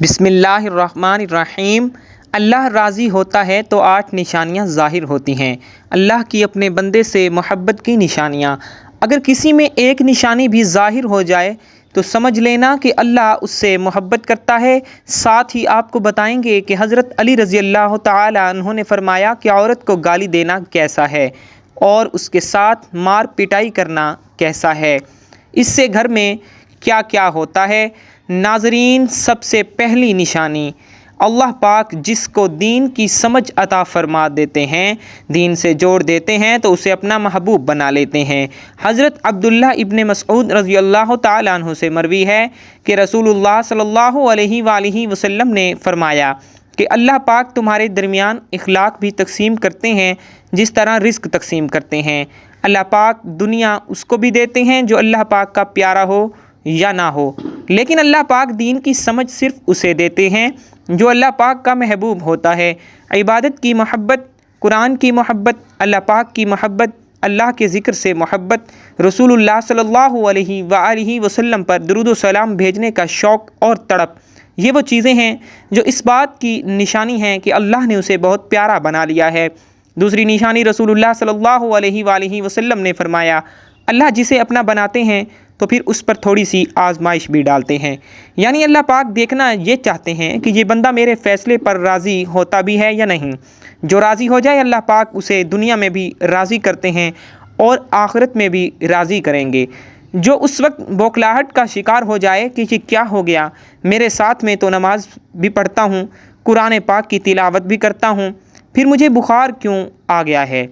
بسم اللہ الرحمن الرحیم۔ اللہ راضی ہوتا ہے تو 8 نشانیاں ظاہر ہوتی ہیں۔ اللہ کی اپنے بندے سے محبت کی نشانیاں۔ اگر کسی میں ایک نشانی بھی ظاہر ہو جائے تو سمجھ لینا کہ اللہ اس سے محبت کرتا ہے۔ ساتھ ہی آپ کو بتائیں گے کہ حضرت علی رضی اللہ تعالی عنہ نے فرمایا کہ عورت کو گالی دینا کیسا ہے اور اس کے ساتھ مار پٹائی کرنا کیسا ہے، اس سے گھر میں کیا کیا ہوتا ہے۔ ناظرین، سب سے پہلی نشانی، اللہ پاک جس کو دین کی سمجھ عطا فرما دیتے ہیں، دین سے جوڑ دیتے ہیں تو اسے اپنا محبوب بنا لیتے ہیں۔ حضرت عبداللہ ابن مسعود رضی اللہ تعالیٰ عنہ سے مروی ہے کہ رسول اللہ صلی اللہ علیہ وآلہ وسلم نے فرمایا کہ اللہ پاک تمہارے درمیان اخلاق بھی تقسیم کرتے ہیں جس طرح رزق تقسیم کرتے ہیں۔ اللہ پاک دنیا اس کو بھی دیتے ہیں جو اللہ پاک کا پیارا ہو یا نہ ہو، لیکن اللہ پاک دین کی سمجھ صرف اسے دیتے ہیں جو اللہ پاک کا محبوب ہوتا ہے۔ عبادت کی محبت، قرآن کی محبت، اللہ پاک کی محبت، اللہ کے ذکر سے محبت، رسول اللہ صلی اللہ علیہ وآلہ وسلم پر درود و سلام بھیجنے کا شوق اور تڑپ، یہ وہ چیزیں ہیں جو اس بات کی نشانی ہیں کہ اللہ نے اسے بہت پیارا بنا لیا ہے۔ دوسری نشانی، رسول اللہ صلی اللہ علیہ وآلہ وسلم نے فرمایا، اللہ جسے اپنا بناتے ہیں تو پھر اس پر تھوڑی سی آزمائش بھی ڈالتے ہیں، یعنی اللہ پاک دیکھنا یہ چاہتے ہیں کہ یہ بندہ میرے فیصلے پر راضی ہوتا بھی ہے یا نہیں۔ جو راضی ہو جائے اللہ پاک اسے دنیا میں بھی راضی کرتے ہیں اور آخرت میں بھی راضی کریں گے۔ جو اس وقت بوکھلاہٹ کا شکار ہو جائے کہ یہ کیا ہو گیا، میرے ساتھ میں تو نماز بھی پڑھتا ہوں، قرآن پاک کی تلاوت بھی کرتا ہوں، پھر مجھے بخار کیوں آ گیا ہے،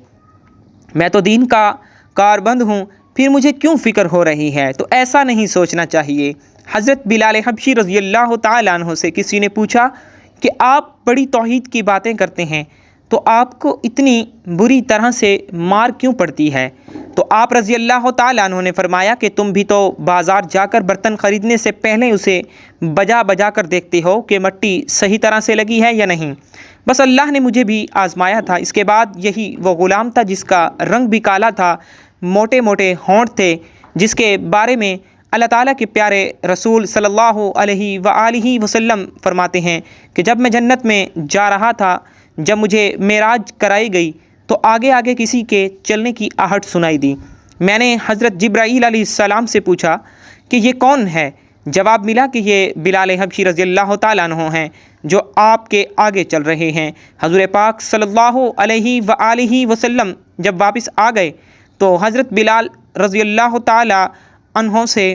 میں تو دین کا کاربند ہوں، پھر مجھے کیوں فکر ہو رہی ہے، تو ایسا نہیں سوچنا چاہیے۔ حضرت بلال حبشی رضی اللہ تعالیٰ عنہ سے کسی نے پوچھا کہ آپ بڑی توحید کی باتیں کرتے ہیں تو آپ کو اتنی بری طرح سے مار کیوں پڑتی ہے؟ تو آپ رضی اللہ تعالیٰ عنہ نے فرمایا کہ تم بھی تو بازار جا کر برتن خریدنے سے پہلے اسے بجا بجا کر دیکھتے ہو کہ مٹی صحیح طرح سے لگی ہے یا نہیں۔ بس اللہ نے مجھے بھی آزمایا تھا۔ اس کے بعد یہی وہ غلام تھا جس کا رنگ بھی کالا تھا، موٹے موٹے ہونٹ تھے، جس کے بارے میں اللہ تعالیٰ کے پیارے رسول صلی اللہ علیہ وآلہ وسلم فرماتے ہیں کہ جب میں جنت میں جا رہا تھا، جب مجھے معراج کرائی گئی تو آگے آگے کسی کے چلنے کی آہٹ سنائی دی۔ میں نے حضرت جبرائیل علیہ السلام سے پوچھا کہ یہ کون ہے؟ جواب ملا کہ یہ بلال حبشی رضی اللہ تعالیٰ عنہ ہیں جو آپ کے آگے چل رہے ہیں۔ حضور پاک صلی اللہ علیہ وآلہ وسلم جب واپس آ گئے تو حضرت بلال رضی اللہ تعالیٰ عنہ سے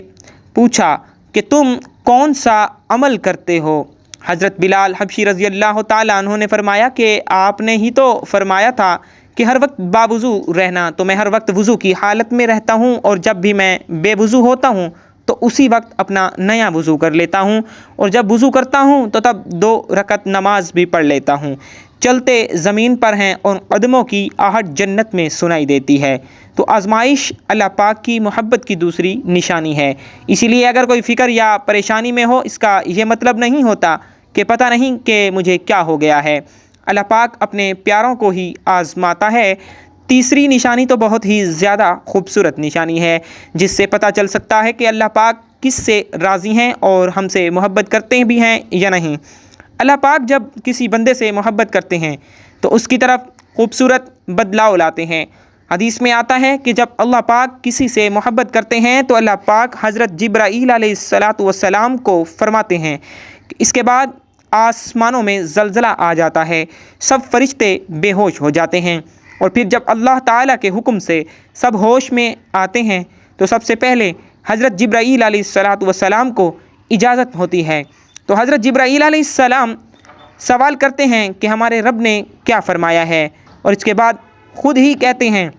پوچھا کہ تم کون سا عمل کرتے ہو؟ حضرت بلال حبشی رضی اللہ تعالیٰ عنہ نے فرمایا کہ آپ نے ہی تو فرمایا تھا کہ ہر وقت باوضو رہنا، تو میں ہر وقت وضو کی حالت میں رہتا ہوں، اور جب بھی میں بے وضو ہوتا ہوں تو اسی وقت اپنا نیا وضو کر لیتا ہوں، اور جب وضو کرتا ہوں تو تب 2 رکعت نماز بھی پڑھ لیتا ہوں۔ چلتے زمین پر ہیں اور قدموں کی آہٹ جنت میں سنائی دیتی ہے۔ تو آزمائش اللہ پاک کی محبت کی دوسری نشانی ہے۔ اسی لیے اگر کوئی فکر یا پریشانی میں ہو، اس کا یہ مطلب نہیں ہوتا کہ پتہ نہیں کہ مجھے کیا ہو گیا ہے۔ اللہ پاک اپنے پیاروں کو ہی آزماتا ہے۔ تیسری نشانی تو بہت ہی زیادہ خوبصورت نشانی ہے، جس سے پتہ چل سکتا ہے کہ اللہ پاک کس سے راضی ہیں اور ہم سے محبت کرتے بھی ہیں یا نہیں۔ اللہ پاک جب کسی بندے سے محبت کرتے ہیں تو اس کی طرف خوبصورت بدلاؤ لاتے ہیں۔ حدیث میں آتا ہے کہ جب اللہ پاک کسی سے محبت کرتے ہیں تو اللہ پاک حضرت جبرائیل علیہ السلام کو فرماتے ہیں کہ اس کے بعد آسمانوں میں زلزلہ آ جاتا ہے، سب فرشتے بے ہوش ہو جاتے ہیں، اور پھر جب اللہ تعالیٰ کے حکم سے سب ہوش میں آتے ہیں تو سب سے پہلے حضرت جبرائیل علیہ السلام کو اجازت ہوتی ہے۔ تو حضرت جبرائیل علیہ السلام سوال کرتے ہیں کہ ہمارے رب نے کیا فرمایا ہے، اور اس کے بعد خود ہی کہتے ہیں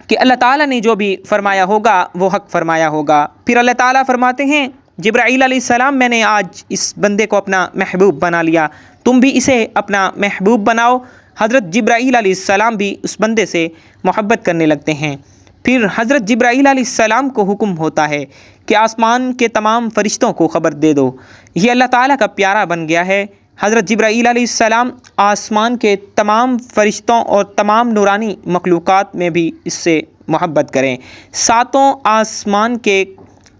کہ اللہ تعالیٰ نے جو بھی فرمایا ہوگا وہ حق فرمایا ہوگا۔ پھر اللہ تعالیٰ فرماتے ہیں جبرائیل علیہ السلام، میں نے آج اس بندے کو اپنا محبوب بنا لیا، تم بھی اسے اپنا محبوب بناؤ۔ حضرت جبرائیل علیہ السلام بھی اس بندے سے محبت کرنے لگتے ہیں۔ پھر حضرت جبرائیل علیہ السلام کو حکم ہوتا ہے کہ آسمان کے تمام فرشتوں کو خبر دے دو، یہ اللہ تعالیٰ کا پیارا بن گیا ہے۔ حضرت جبرائیل علیہ السلام آسمان کے تمام فرشتوں اور تمام نورانی مخلوقات میں بھی اس سے محبت کریں۔ 7 آسمان کے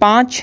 5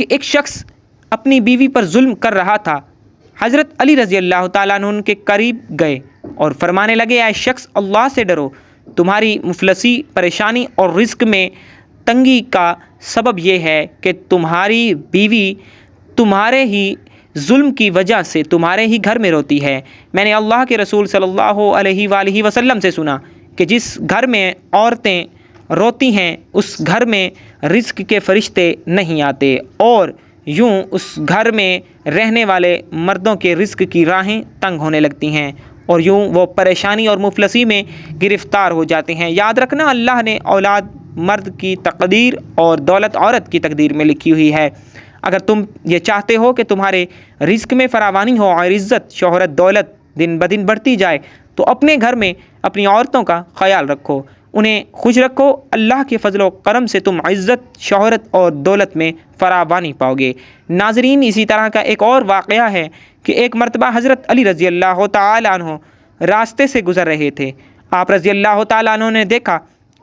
کہ ایک شخص اپنی بیوی پر ظلم کر رہا تھا۔ حضرت علی رضی اللہ تعالیٰ عنہ ان کے قریب گئے اور فرمانے لگے، اے شخص، اللہ سے ڈرو، تمہاری مفلسی، پریشانی اور رزق میں تنگی کا سبب یہ ہے کہ تمہاری بیوی تمہارے ہی ظلم کی وجہ سے تمہارے ہی گھر میں روتی ہے۔ میں نے اللہ کے رسول صلی اللہ علیہ وآلہ وسلم سے سنا کہ جس گھر میں عورتیں روتی ہیں اس گھر میں رزق کے فرشتے نہیں آتے، اور یوں اس گھر میں رہنے والے مردوں کے رزق کی راہیں تنگ ہونے لگتی ہیں اور یوں وہ پریشانی اور مفلسی میں گرفتار ہو جاتے ہیں۔ یاد رکھنا، اللہ نے اولاد مرد کی تقدیر اور دولت عورت کی تقدیر میں لکھی ہوئی ہے۔ اگر تم یہ چاہتے ہو کہ تمہارے رزق میں فراوانی ہو اور عزت، شہرت، دولت دن بدن بڑھتی جائے، تو اپنے گھر میں اپنی عورتوں کا خیال رکھو، انہیں خوش رکھو۔ اللہ کے فضل و کرم سے تم عزت، شہرت اور دولت میں فراوانی پاؤ گے۔ ناظرین، اسی طرح کا ایک اور واقعہ ہے کہ ایک مرتبہ حضرت علی رضی اللہ تعالیٰ عنہ راستے سے گزر رہے تھے۔ آپ رضی اللہ تعالیٰ عنہ نے دیکھا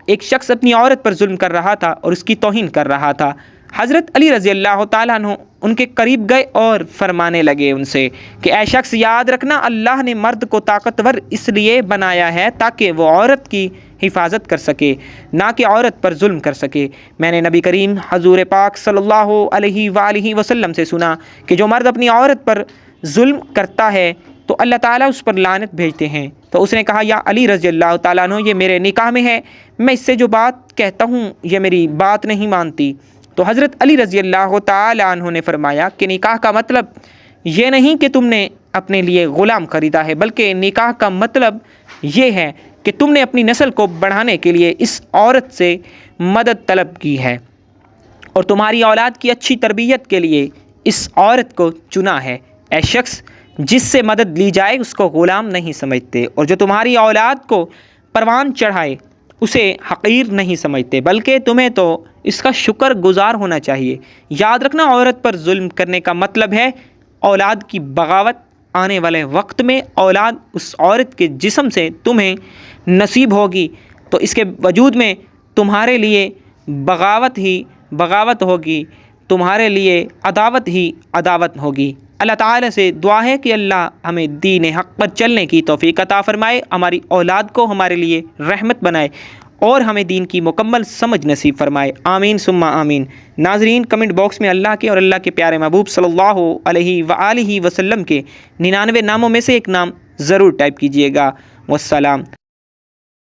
ایک شخص اپنی عورت پر ظلم کر رہا تھا اور اس کی توہین کر رہا تھا۔ حضرت علی رضی اللہ تعالیٰ عنہ ان کے قریب گئے اور فرمانے لگے ان سے کہ اے شخص، یاد رکھنا، اللہ نے مرد کو طاقتور اس لیے بنایا ہے تاکہ وہ عورت کی حفاظت کر سکے، نہ کہ عورت پر ظلم کر سکے۔ میں نے نبی کریم حضور پاک صلی اللہ علیہ وآلہ وسلم سے سنا کہ جو مرد اپنی عورت پر ظلم کرتا ہے تو اللہ تعالیٰ اس پر لعنت بھیجتے ہیں۔ تو اس نے کہا، یا علی رضی اللہ تعالیٰ عنہ، یہ میرے نکاح میں ہے، میں اس سے جو بات کہتا ہوں یہ میری بات نہیں مانتی۔ تو حضرت علی رضی اللہ تعالیٰ عنہ نے فرمایا کہ نکاح کا مطلب یہ نہیں کہ تم نے اپنے لیے غلام خریدا ہے، بلکہ نکاح کا مطلب یہ ہے کہ تم نے اپنی نسل کو بڑھانے کے لیے اس عورت سے مدد طلب کی ہے اور تمہاری اولاد کی اچھی تربیت کے لیے اس عورت کو چنا ہے۔ اے شخص، جس سے مدد لی جائے اس کو غلام نہیں سمجھتے، اور جو تمہاری اولاد کو پروان چڑھائے اسے حقیر نہیں سمجھتے، بلکہ تمہیں تو اس کا شکر گزار ہونا چاہیے۔ یاد رکھنا، عورت پر ظلم کرنے کا مطلب ہے اولاد کی بغاوت۔ آنے والے وقت میں اولاد اس عورت کے جسم سے تمہیں نصیب ہوگی، تو اس کے وجود میں تمہارے لیے بغاوت ہوگی، تمہارے لیے عداوت ہی عداوت ہوگی۔ اللہ تعالیٰ سے دعا ہے کہ اللہ ہمیں دین حق پر چلنے کی توفیق عطا فرمائے، ہماری اولاد کو ہمارے لیے رحمت بنائے اور ہمیں دین کی مکمل سمجھ نصیب فرمائے۔ آمین ثم آمین۔ ناظرین، کمنٹ باکس میں اللہ کے اور اللہ کے پیارے محبوب صلی اللہ علیہ وآلہ وسلم کے 99 ناموں میں سے ایک نام ضرور ٹائپ کیجیے گا۔ والسلام۔